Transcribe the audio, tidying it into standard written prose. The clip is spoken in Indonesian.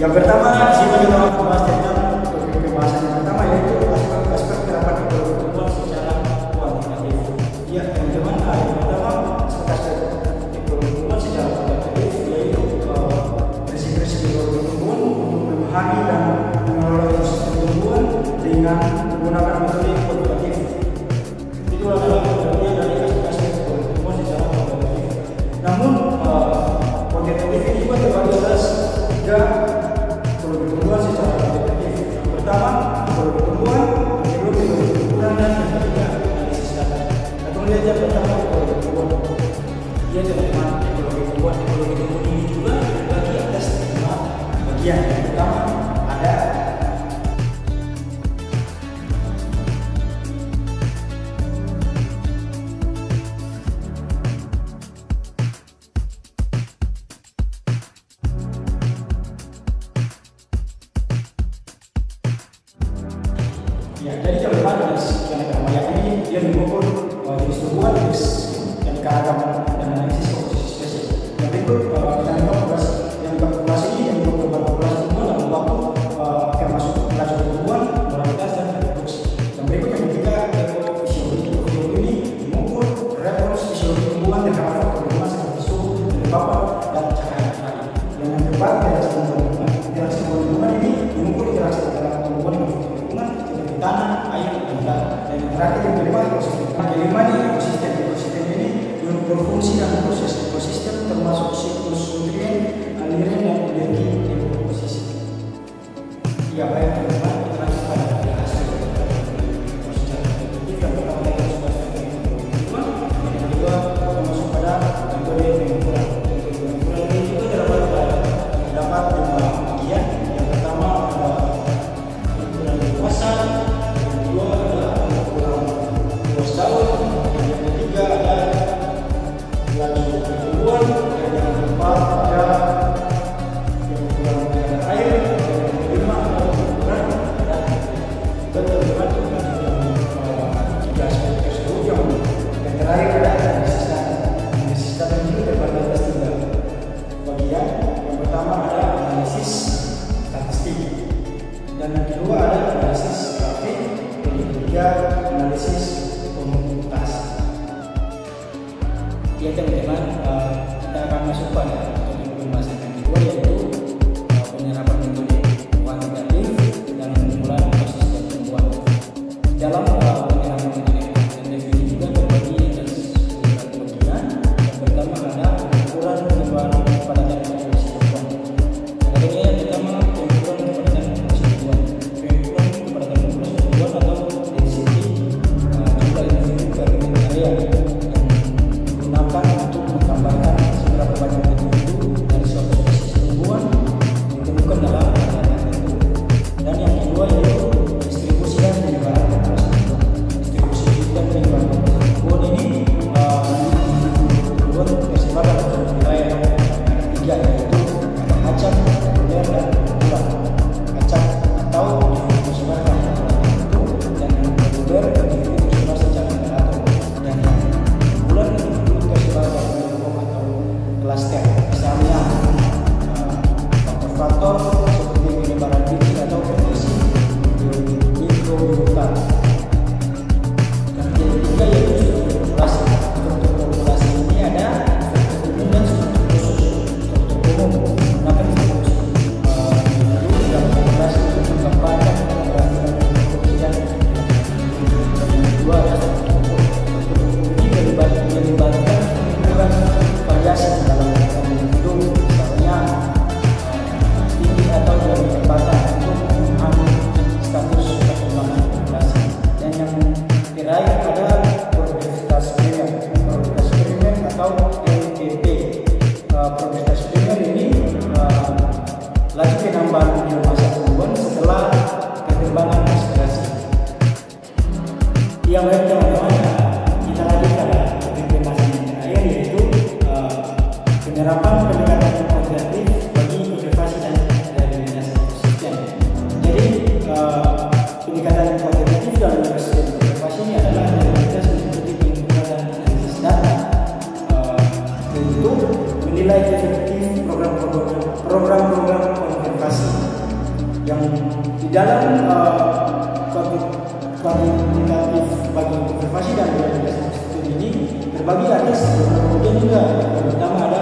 Yang pertama di sini kita akan membahas tentang pembahasan yang pertama yaitu aspek penerapan ekonomi secara kuantitatif. Ya teman-teman, yang pertama aspek ekonomi secara kuantitatif yaitu prinsip-prinsip ekonomi pertumbuhan untuk memahami dan mengelola ekosistem pertumbuhan dengan menggunakan metode kuantitatif. Itu adalah pengertian dari aspek pertumbuhan secara kuantitatif. Namun kuantitatif ini juga terbagi atas tiga pertumbuhan secara kuantitatif. Yang pertama pertumbuhan, yang kedua pertumbuhan, dan yang ketiga analisis data. Kita lihat yang pertama pertumbuhan. Dia teman-teman pertumbuhan ini juga terbagi atas lima bagian. Yang pertama ada jadi teman-teman dari keanekaragaman mayat ini dia mengukur jenis tumbuhan, jenis keanekaragaman dan analisis komposisi spesies. Yang berikut kita membahas yang populasi ini, yang mengukur populasi tumbuhan dalam waktu termasuk populasi tumbuhan, moralitas dan reproduksi. Yang berikut yang ketiga ekofisiologi. Ekofisiologi ini mengukur reproduksi fisiologi tumbuhan terhadap faktor lingkungan seperti suhu, kelembapan dan cahaya matahari. Dan yang keempat interaksi tumbuhan. Interaksi tumbuhan ini mengukur interaksi antara tumbuhan dengan faktor lingkungan tanah, air, dan udara. Dan yang terakhir yang kelima ekosistem. Kelima ini ekosistem. Ekosistem ini berfungsi dalam proses ekosistem termasuk siklus nutrien, aliran dan energi ekosistem. Ya baik teman-teman, kita lanjut pada hasil secara kuantitatif. Yang pertama kita sudah pertumbuhan, yang kedua kita masuk pada metode pengukuran. Pengukuran ini juga terdapat lima bagian. Yang pertama ada pengukuran dewasa, yang ketiga ada laju pertumbuhan, yang keempat ada pengukuran kadar air, yang kelima ada pengukuran data. Teman-teman tiga aspek tersebut yang terakhir ada analisis data. Analisis data ini terbagi atas tiga bagian. Yang pertama ada analisis statistik, dan yang kedua ada analisis grafik, dan yang ketiga analisis komunitas. Ya teman-teman, kita akan masuk pada pembahasan yang kedua yaitu penerapan metode kuantitatif dan pengumpulan ekosistem tumbuhan. Dalam penerapan metode kuantitatif ini juga terbagi atas beberapa bagian. Yang pertama ada pengukuran kepadatan populasi tumbuhan. Adanya yang pertama pengukuran kepadatan populasi tumbuhan. Pengukuran kepadatan populasi tumbuhan atau density jumlah individu per unit area yang digunakan untuk menggambarkan seberapa banyak individu kuantitatif bagi observasi dan studi ini terbagi atas beberapa bagian juga. Yang pertama ada